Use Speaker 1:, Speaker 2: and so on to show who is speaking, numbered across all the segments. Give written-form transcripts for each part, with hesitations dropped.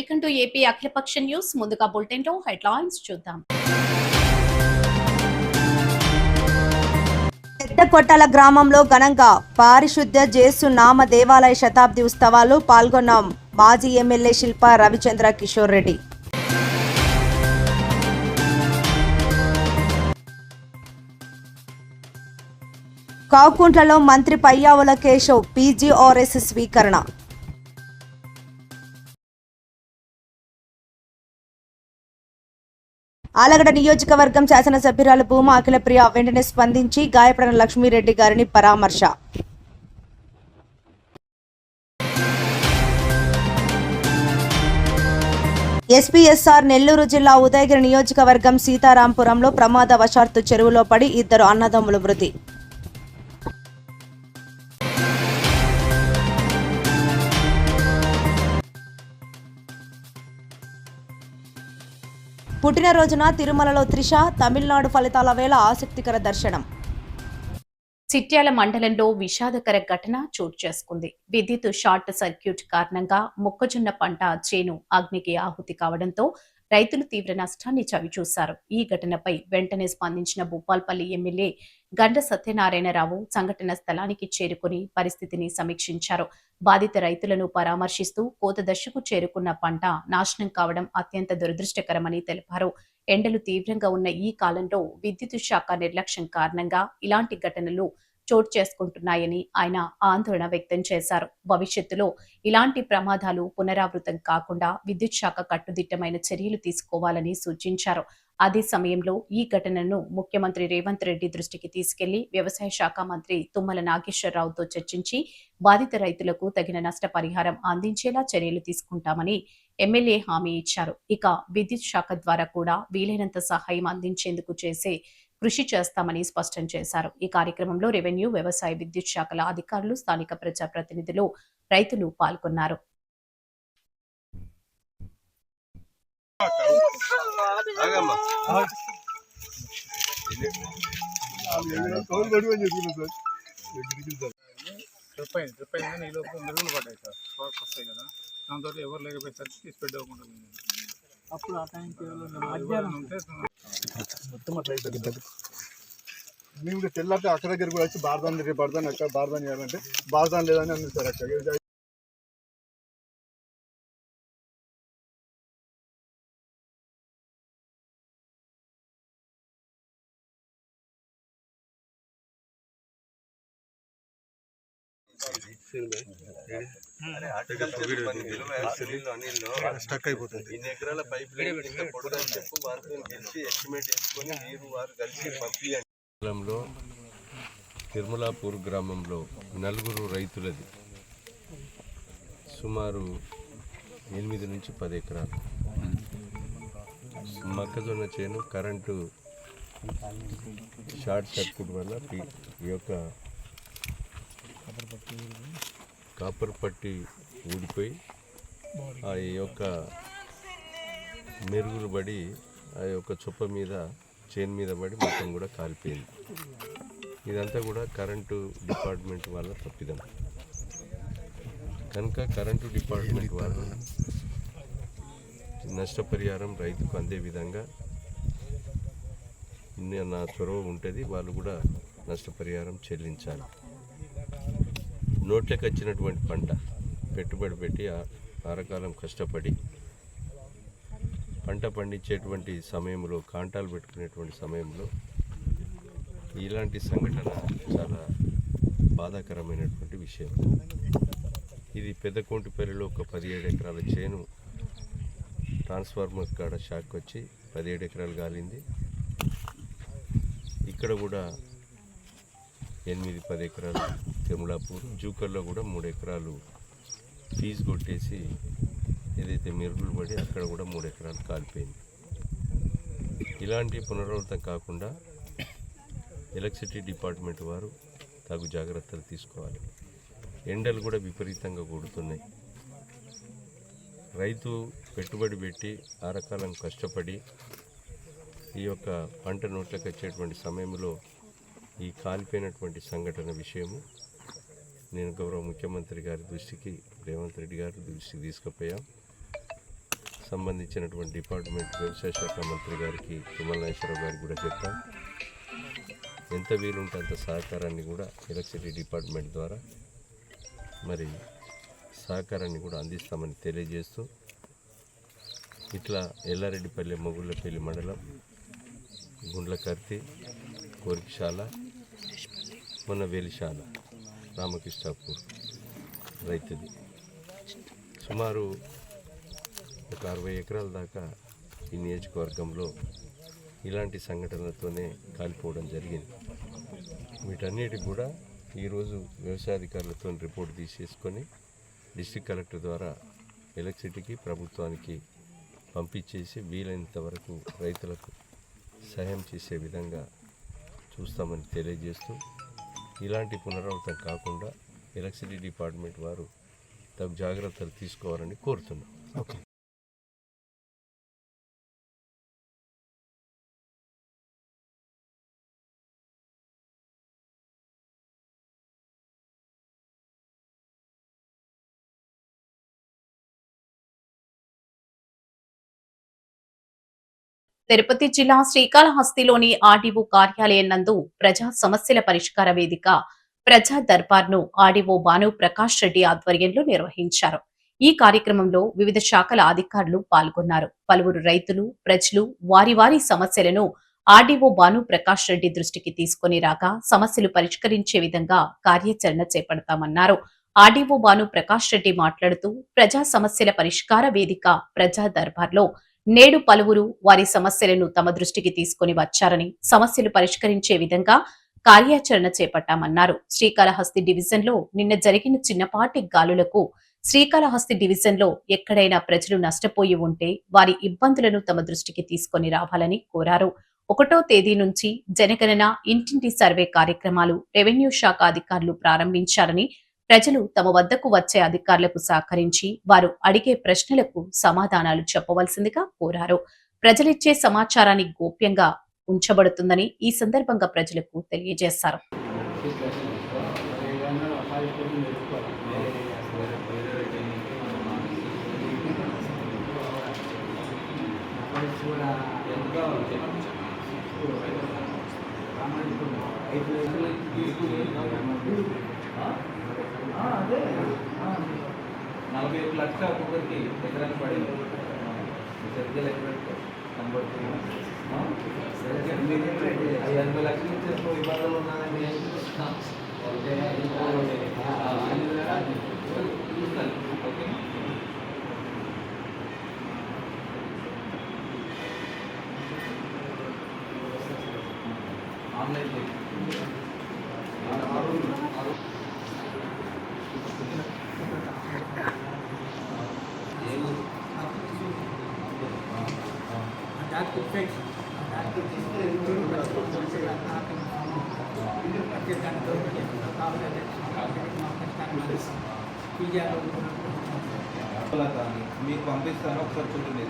Speaker 1: Welcome to AP అఖిలపక్ష news. ముందుగా bulletin లో హెడ్లైన్స్ చూద్దాం.
Speaker 2: పెద్దకొట్టాల గ్రామంలో ఘనంగా పారిశుద్ధ్య జేసు నామ దేవాలయ శతాబ్ది ఉత్సవాలు పాల్గొన్న మాజీ ఎమ్మెల్యే శిల్పా రవిచంద్ర కిషోర్ రెడ్డి. కాకుంట్లలో మంత్రి పయ్యావుల కేశవ్ పీజీఆర్ఎస్ స్వీకరణ. ఆలగడ్డ నియోజకవర్గం శాసనసభ్యురాలు భూమా అఖిలప్రియ వెంటనే స్పందించి గాయపడిన లక్ష్మీరెడ్డి గారిని పరామర్శ. ఎస్పీఎస్ఆర్ నెల్లూరు జిల్లా ఉదయగిరి నియోజకవర్గం సీతారాంపురంలో ప్రమాదవశాత్తు చెరువులో పడి 2 అన్నదమ్ములు మృతి. పుట్టినరోజున తిరుమలలో త్రిష, తమిళనాడు ఫలితాల వేళ ఆసక్తికర దర్శనం.
Speaker 1: చిట్యాల మండలంలో విషాదకర ఘటన చోటు చేసుకుంది. విద్యుత్ షార్ట్ సర్క్యూట్ కారణంగా మొక్కజొన్న పంట చేను అగ్నికి ఆహుతి కావడంతో రైతులు తీవ్ర నష్టాన్ని చవిచూశారు. ఈ ఘటనపై వెంటనే స్పందించిన భూపాల్పల్లి ఎమ్మెల్యే గండ్ర సత్యనారాయణరావు సంఘటన స్థలానికి చేరుకుని పరిస్థితిని సమీక్షించారు. బాధిత రైతులను పరామర్శిస్తూ కోత దశకు చేరుకున్న పంట నాశనం కావడం అత్యంత దురదృష్టకరమని తెలిపారు. ఎండలు తీవ్రంగా ఉన్న ఈ కాలంలో విద్యుత్ శాఖ నిర్లక్ష్యం కారణంగా ఇలాంటి ఘటనలు చోటు చేసుకుంటున్నాయని ఆయన ఆందోళన వ్యక్తం చేశారు. భవిష్యత్తులో ఇలాంటి ప్రమాదాలు పునరావృతం కాకుండా విద్యుత్ శాఖ కట్టుదిట్టమైన చర్యలు తీసుకోవాలని సూచించారు. అదే సమయంలో ఈ ఘటనను ముఖ్యమంత్రి రేవంత్ రెడ్డి దృష్టికి తీసుకెళ్లి వ్యవసాయ శాఖ మంత్రి తుమ్మల నాగేశ్వరరావుతో చర్చించి బాధిత రైతులకు తగిన నష్టపరిహారం అందించేలా చర్యలు తీసుకుంటామని ఎమ్మెల్యే హామీ ఇచ్చారు. ఇక విద్యుత్ శాఖ ద్వారా కూడా వీలైనంత సహాయం అందించేందుకు చేసే కృషి చేస్తామని స్పష్టం చేశారు. ఈ కార్యక్రమంలో రెవెన్యూ, వ్యవసాయ, విద్యుత్ శాఖల అధికారులు, స్థానిక ప్రజాప్రతినిధులు, రైతులు పాల్గొన్నారు.
Speaker 3: దాంతో ఎవరు లేకపోయేసరికి తీసుపెట్టి అప్పుడు ఆ టైంకి మేము తెల్లాక అక్కడ దగ్గర కూడా వచ్చి బార్దాన్ రేపు పడదాను అక్కడ బార్దాన్ చేయాలంటే బార్దాన్ లేదని అన్నారు సార్. అక్కడ స్టక్ అయిపోతుంది. 2 ఎకరాల పైప్ లైన్ పొడవు చెప్పు వారితో గెలిచి ఎస్టిమేట్ వేసుకొని మీరు వారు కలిసి పంపించడంలో తిరుమలాపూర్ గ్రామంలో 4 రైతులది సుమారు 8 నుంచి 10 ఎకరాలు మొక్కజొన్న చేను కరెంటు షార్ట్ సర్క్యూట్ వల్ల ఈ యొక్క కాపర్ పట్టి ఊడిపోయి ఆ యొక్క మెరుగులు పడి ఆ యొక్క చుప్ప మీద చేను మీద పడి మొత్తం కూడా కాలిపోయింది. ఇదంతా కూడా కరెంటు డిపార్ట్మెంట్ వల్ల తప్పిదం కనుక కరెంటు డిపార్ట్మెంట్ వాళ్ళు నష్టపరిహారం రైతుకు అందే విధంగా నా చొరవ ఉంటుంది. వాళ్ళు కూడా నష్టపరిహారం చెల్లించాలి. నోట్లకు వచ్చినటువంటి పంట పెట్టుబడి పెట్టి ఆరకాలం కష్టపడి పంట పండించేటువంటి సమయంలో కాంటాలు పెట్టుకునేటువంటి సమయంలో ఇలాంటి సంఘటన చాలా బాధాకరమైనటువంటి విషయం. ఇది పెద్దకోంటిపల్లిలో ఒక 17 ఎకరాల చేను ట్రాన్స్ఫార్మర్ కాడ షాక్ వచ్చి 17 ఎకరాలు కాలింది. ఇక్కడ కూడా 8-10 ఎకరాలు తిరుమలాపూర్ జూకర్లో కూడా 3 ఎకరాలు ఫీజు కొట్టేసి ఏదైతే మెరుగులు పడి అక్కడ కూడా 3 ఎకరాలు కాలిపోయింది. ఇలాంటి పునరావృతం కాకుండా ఎలక్ట్రిసిటీ డిపార్ట్మెంట్ వారు తగు జాగ్రత్తలు తీసుకోవాలి. ఎండలు కూడా విపరీతంగా కొడుతున్నాయి. రైతు పెట్టుబడి పెట్టి ఆరకాలం కష్టపడి ఈ యొక్క పంట నోట్లకు వచ్చేటువంటి సమయంలో ఈ కాలిపోయినటువంటి సంఘటన విషయము నేను గౌరవ ముఖ్యమంత్రి గారి దృష్టికి, రేవంత్ రెడ్డి గారి దృష్టికి తీసుకుపోయాం. సంబంధించినటువంటి డిపార్ట్మెంట్ వ్యవసాయ శాఖ మంత్రి గారికి తుమ్మల నాగేశ్వరరావు గారికి కూడా చెప్పాం. ఎంత వీలుంటే అంత సహకారాన్ని కూడా ఎలక్ట్రిసిటీ డిపార్ట్మెంట్ ద్వారా మరి సహకారాన్ని కూడా అందిస్తామని తెలియజేస్తూ ఇట్లా ఎల్లారెడ్డిపల్లి మొగుళ్ళపల్లి మండలం గుండ్లకర్తి కోరికశాల మొన్న వేలిశాల రామకృష్ణాపూర్ రైతుది సుమారు ఒక 60 ఎకరాల దాకా ఈ నియోజకవర్గంలో ఇలాంటి సంఘటనలతోనే కాలిపోవడం జరిగింది. వీటన్నిటికి కూడా ఈరోజు వ్యవసాయాధికారులతో రిపోర్ట్ తీసేసుకొని డిస్ట్రిక్ట్ కలెక్టర్ ద్వారా ఎలక్ట్రిసిటీకి ప్రభుత్వానికి పంపించేసి వీలైనంత వరకు రైతులకు సహాయం చేసే విధంగా చూస్తామని తెలియజేస్తూ ఇలాంటి పునరావృతం కాకుండా ఎలక్ట్రిసిటీ డిపార్ట్మెంట్ వారు తగు జాగ్రత్తలు తీసుకోవాలని కోరుతున్నాం.
Speaker 4: ఓకే.
Speaker 1: తిరుపతి జిల్లా శ్రీకాళహస్తిలోని ఆర్డీఓ కార్యాలయం నందు ప్రజా సమస్యల పరిష్కార వేదిక ప్రజా దర్బార్ను ఆర్డీఓ భాను ప్రకాష్ రెడ్డి ఆధ్వర్యంలో నిర్వహించారు. ఈ కార్యక్రమంలో వివిధ శాఖల అధికారులు పాల్గొన్నారు. పలువురు రైతులు, ప్రజలు వారి వారి సమస్యలను ఆర్డీఓ భాను ప్రకాష్ రెడ్డి దృష్టికి తీసుకుని రాగా సమస్యలు పరిష్కరించే విధంగా కార్యాచరణ చేపడతామన్నారు. ఆర్డీఓ భాను ప్రకాష్ రెడ్డి మాట్లాడుతూ ప్రజా సమస్యల పరిష్కార వేదిక ప్రజా దర్బార్లో నేడు పలువురు వారి సమస్యలను తమ దృష్టికి తీసుకుని వచ్చారని, సమస్యలు పరిష్కరించే విధంగా కార్యాచరణ చేపట్టామన్నారు. శ్రీకాళహస్తి డివిజన్లో నిన్న జరిగిన చిన్నపాటి గాలులకు శ్రీకాళహస్తి డివిజన్లో ఎక్కడైనా ప్రజలు నష్టపోయి ఉంటే వారి ఇబ్బందులను తమ దృష్టికి తీసుకుని రావాలని కోరారు. 1వ తేదీ నుంచి జనగణన ఇంటింటి సర్వే కార్యక్రమాలు రెవెన్యూ శాఖ అధికారులు ప్రారంభించారని, ప్రజలు తమ వద్దకు వచ్చే అధికారులకు సహకరించి వారు అడిగే ప్రశ్నలకు సమాధానాలు చెప్పవలసిందిగా కోరారు. ప్రజలిచ్చే సమాచారాన్ని గోప్యంగా ఉంచబడుతుందని ఈ సందర్భంగా ప్రజలకు తెలియజేశారు.
Speaker 5: నలభై 1 లక్షల ఒక్కొక్కరికి ఎకరానికి పడింది. సరిగ్గా లెక్క కనబడుతుంది. 80 లక్షలు ఇచ్చేస్తూ ఇబ్బందులు ఉన్నానండి. ఓకే. ఆన్లైన్ మీకు పంపిస్తాను, ఒకసారి చూడండి.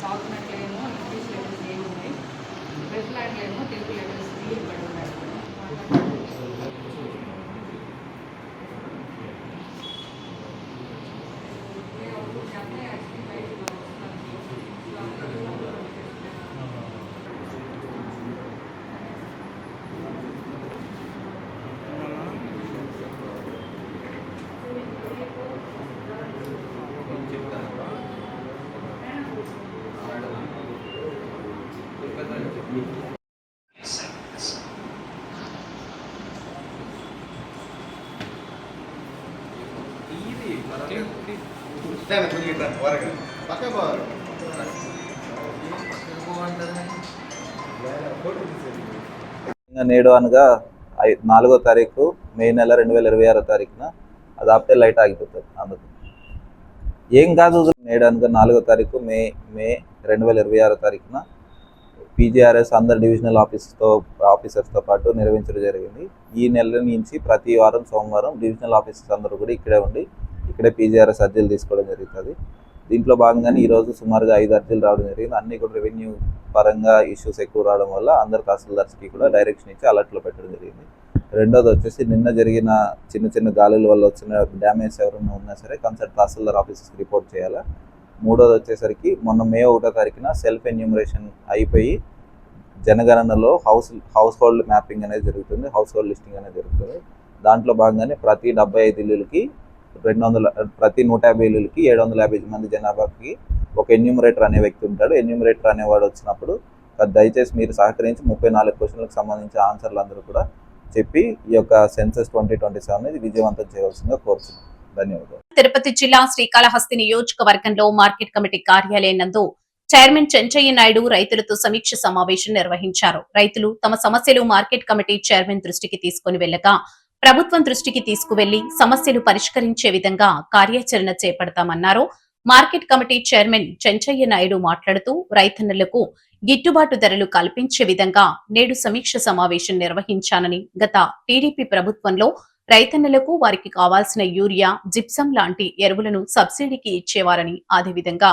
Speaker 6: డాక్యుమెంట్లు ఏమో ఇంగ్లీష్ లెటర్స్ ఏమి ఉన్నాయి, ప్రెస్ ల్యాండ్లు ఏమో తెలుగు లెటర్స్ పడి ఉన్నాయి.
Speaker 7: నేడు అనగా 4వ తారీఖు మే నెల 2026 తారీఖున అది ఆపితే లైట్ ఆగిపోతుంది. అందుకు ఏం కాదు. నేడు అనగా 4వ తారీఖు మే 2026 తారీఖున పీజీఆర్ఎస్ అందరు డివిజనల్ ఆఫీసర్స్తో పాటు నిర్వహించడం జరిగింది. ఈ నెల నుంచి ప్రతి వారం సోమవారం డివిజనల్ ఆఫీసర్స్ అందరూ కూడా ఇక్కడే ఉండి ఇక్కడే పీజీఆర్ఎస్ అర్జీలు తీసుకోవడం జరుగుతుంది. దీంట్లో భాగంగానే ఈరోజు సుమారుగా 5 అర్జీలు రావడం జరిగింది. అన్నీ కూడా రెవెన్యూ పరంగా ఇష్యూస్ ఎక్కువ రావడం వల్ల అందరు తహసీల్దార్స్కి కూడా డైరెక్షన్ ఇచ్చి అలర్ట్లో పెట్టడం జరిగింది. రెండోది వచ్చేసి నిన్న జరిగిన చిన్న గాలుల వల్ల వచ్చిన డ్యామేజ్ ఎవరైనా ఉన్నా సరే కన్సర్న్ తహసీల్దార్ ఆఫీసెస్కి రిపోర్ట్ చేయాలా. మూడోది వచ్చేసరికి మొన్న మే 1వ తారీఖున సెల్ఫ్ ఎన్యూమరేషన్ అయిపోయి జనగణనలో హౌస్ హోల్డ్ మ్యాపింగ్ అనేది జరుగుతుంది, హౌస్ హోల్డ్ లిస్టింగ్ అనేది జరుగుతుంది. దాంట్లో భాగంగానే ప్రతి 75 ఇల్లులకి ప్రతి 150 ఇల్లులకి 750 మంది జనాభాకి ఒక ఎన్యూమరేటర్ అనే వ్యక్తి ఉంటాడు. ఎన్యూమరేటర్ అనేవాడు వచ్చినప్పుడు దయచేసి మీరు సహకరించి 34 క్వశ్చన్లకు సంబంధించిన ఆన్సర్లు అందరూ కూడా చెప్పి ఈ యొక్క సెన్సస్ 2027 అనేది విజయవంతం చేయవలసిందిగా కోరుతున్నాం. ధన్యవాదాలు.
Speaker 1: తిరుపతి జిల్లా శ్రీకాళహస్తి నియోజకవర్గంలో మార్కెట్ కమిటీ కార్యాలయం నందు చైర్మన్ చెంచయ్య నాయుడు రైతులతో సమీక్ష సమావేశం నిర్వహించారు. రైతులు తమ సమస్యలు మార్కెట్ కమిటీ చైర్మన్ దృష్టికి తీసుకుని వెళ్లగా ప్రభుత్వం దృష్టికి తీసుకువెళ్లి సమస్యలు పరిష్కరించే విధంగా కార్యాచరణ చేపడతామన్నారు. Market committee chairman Chenchaiah Naidu మాట్లాడుతూ రైతన్నలకు గిట్టుబాటు ధరలు కల్పించే విధంగా నేడు సమీక్ష సమావేశం నిర్వహించానని, గత టీడీపీ ప్రభుత్వంలో రైతన్నలకు వారికి కావాల్సిన యూరియా, జిప్సం లాంటి ఎరువులను సబ్సిడీకి ఇచ్చేవారని, అదేవిధంగా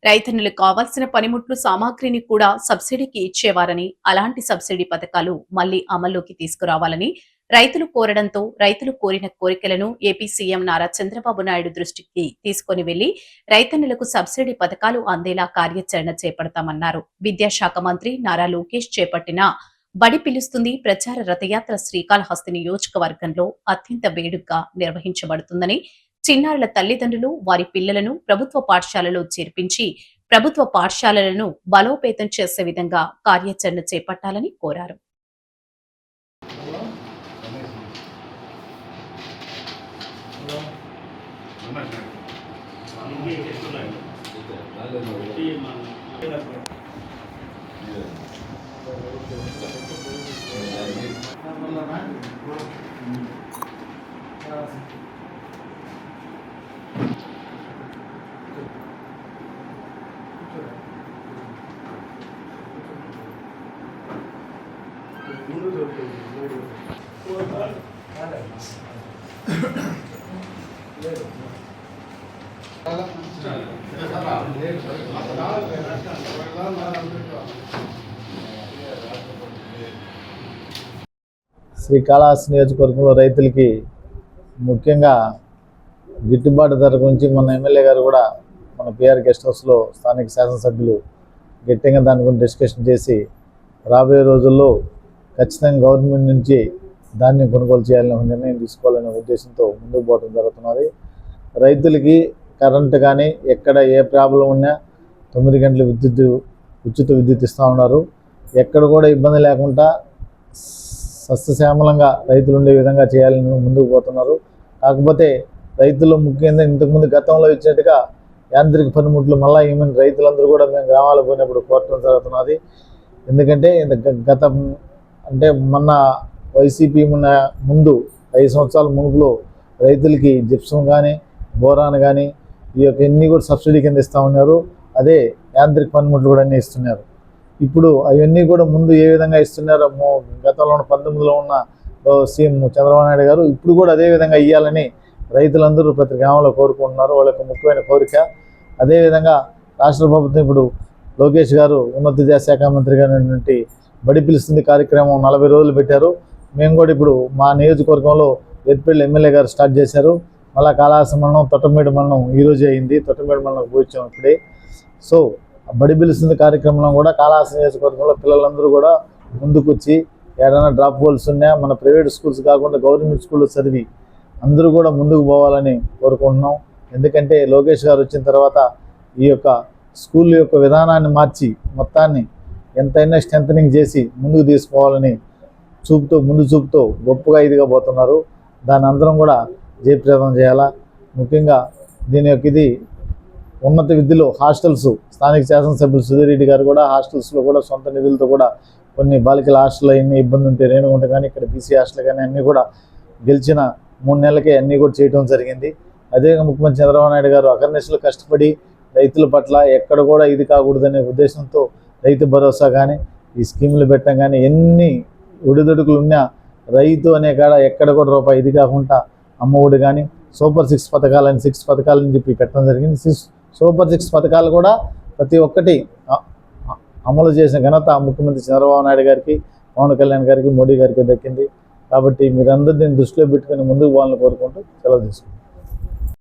Speaker 1: రైతన్నులకు కావాల్సిన పనిముట్లు సామాగ్రిని కూడా సబ్సిడీకి ఇచ్చేవారని, అలాంటి సబ్సిడీ పథకాలు మళ్లీ అమల్లోకి తీసుకురావాలని రైతులు కోరడంతో రైతులు కోరిన కోరికలను ఏపీ సీఎం నారా చంద్రబాబు నాయుడు దృష్టికి తీసుకుని వెళ్లి రైతన్నులకు సబ్సిడీ పథకాలు అందేలా కార్యాచరణ చేపడతామన్నారు. విద్యాశాఖ మంత్రి నారా లోకేష్ చేపట్టిన బడి పిలుస్తుంది ప్రచార రథయాత్ర శ్రీకాళహస్తి నియోజకవర్గంలో అత్యంత వేడుకగా నిర్వహించబడుతుందని, చిన్నారుల తల్లిదండ్రులు వారి పిల్లలను ప్రభుత్వ పాఠశాలలో చేర్పించి ప్రభుత్వ పాఠశాలలను బలోపేతం చేసే విధంగా కార్యాచరణ చేపట్టాలని కోరారు.
Speaker 4: శ్రీకాళహస్తి నియోజకవర్గంలో రైతులకి ముఖ్యంగా గిట్టుబాటు ధర గురించి మన ఎమ్మెల్యే గారు కూడా మన పిఆర్ గెస్ట్ హౌస్లో స్థానిక శాసనసభ్యులు గట్టిగా దాని గురించి డిస్కషన్ చేసి రాబోయే రోజుల్లో ఖచ్చితంగా గవర్నమెంట్ నుంచి ధాన్యం కొనుగోలు చేయాలనే నిర్ణయం తీసుకోవాలనే ఉద్దేశంతో ముందుకు పోవడం జరుగుతున్నది. రైతులకి కరెంటు కానీ ఎక్కడ ఏ ప్రాబ్లం ఉన్నా 9 గంటల ఉచిత విద్యుత్ ఇస్తూ ఉన్నారు. ఎక్కడ కూడా ఇబ్బంది లేకుండా సస్యశ్యామలంగా రైతులు ఉండే విధంగా చేయాలని ముందుకు పోతున్నారు. కాకపోతే రైతులు ముఖ్యంగా ఇంతకుముందు గతంలో ఇచ్చినట్టుగా యాంత్రిక పనిముట్లు మళ్ళీ ఏమైనా రైతులందరూ కూడా మేము గ్రామాలకు పోయినప్పుడు కోరటం జరుగుతున్నది. ఎందుకంటే గతం అంటే మొన్న వైసీపీ ముందు 5 సంవత్సరాల మునుపులో రైతులకి జిప్సం కానీ బోరాన్ కానీ ఈ యొక్క ఎన్ని కూడా సబ్సిడీ కింద ఇస్తూ ఉన్నారు. అదే యాంత్రిక పనిముట్లు కూడా అన్నీ ఇస్తున్నారు. ఇప్పుడు అవన్నీ కూడా ముందు ఏ విధంగా ఇస్తున్నారో గతంలో 19లో ఉన్న సీఎం చంద్రబాబు నాయుడు గారు ఇప్పుడు కూడా అదే విధంగా ఇవ్వాలని రైతులందరూ ప్రతి గ్రామంలో కోరుకుంటున్నారు. వాళ్ళకి ముఖ్యమైన కోరిక. అదేవిధంగా రాష్ట్ర ప్రభుత్వం ఇప్పుడు లోకేష్ గారు ఉన్నత విద్యాశాఖ మంత్రిగా ఉన్నటువంటి బడి పిలుస్తుంది కార్యక్రమం 40 రోజులు పెట్టారు. మేము కూడా ఇప్పుడు మా నియోజకవర్గంలో ఎత్తిపల్లి ఎమ్మెల్యే గారు స్టార్ట్ చేశారు. మళ్ళీ కాళహస్తి మండలం తొట్టంబేడు మండలం ఈరోజే అయింది. తొట్టంబేడు మండలం పోయించాం ఇప్పుడే. సో బడి పిలుస్తుంది కార్యక్రమంలో కూడా కాళహస్తి నియోజకవర్గంలో పిల్లలందరూ కూడా ముందుకు వచ్చి ఏదైనా డ్రాప్ హోల్స్ ఉన్నాయా మన ప్రైవేట్ స్కూల్స్ కాకుండా గవర్నమెంట్ స్కూల్లో చదివి అందరూ కూడా ముందుకు పోవాలని కోరుకుంటున్నాం. ఎందుకంటే లోకేష్ గారు వచ్చిన తర్వాత ఈ యొక్క స్కూల్ యొక్క విధానాన్ని మార్చి మొత్తాన్ని ఎంతైనా స్ట్రెంథనింగ్ చేసి ముందుకు తీసుకోవాలని ముందు చూపుతో గొప్పగా ఇదిగా పోతున్నారు. దాని అందరం కూడా జయప్రదం చేయాలా. ముఖ్యంగా దీని యొక్క ఇది ఉన్నత విద్యలో హాస్టల్స్ స్థానిక శాసనసభ్యులు సుధీర్ రెడ్డి గారు కూడా హాస్టల్స్లో కూడా సొంత నిధులతో కూడా కొన్ని బాలికల హాస్టల్ ఎన్ని ఇబ్బంది ఉంటే రేణుగుంట కానీ ఇక్కడ బీసీ హాస్టల్ కానీ అన్నీ కూడా గెలిచిన 3 నెలలకే అన్నీ కూడా చేయడం జరిగింది. అదేవిధంగా ముఖ్యమంత్రి చంద్రబాబు నాయుడు గారు అకర్నిశలు కష్టపడి రైతుల పట్ల ఎక్కడ కూడా ఇది కాకూడదనే ఉద్దేశంతో రైతు భరోసా కానీ ఈ స్కీములు పెట్టాం కానీ ఎన్ని ఒడిదొడుకులు ఉన్నా రైతు అనే కాడ ఎక్కడ కూడా రూపాయి ఇది కాకుండా అమ్మఒడి కానీ సూపర్ 6 పథకాలని 6 పథకాలని చెప్పి పెట్టడం జరిగింది. సూపర్ 6 పథకాలు కూడా ప్రతి ఒక్కటి అమలు చేసిన ఘనత ముఖ్యమంత్రి చంద్రబాబు నాయుడు గారికి, పవన్ కళ్యాణ్ గారికి, మోడీ గారికి దక్కింది. కాబట్టి మీరందరూ దీన్ని దృష్టిలో పెట్టుకుని ముందుకు పోవాలని కోరుకుంటూ సెలవు తీసుకుంటాం.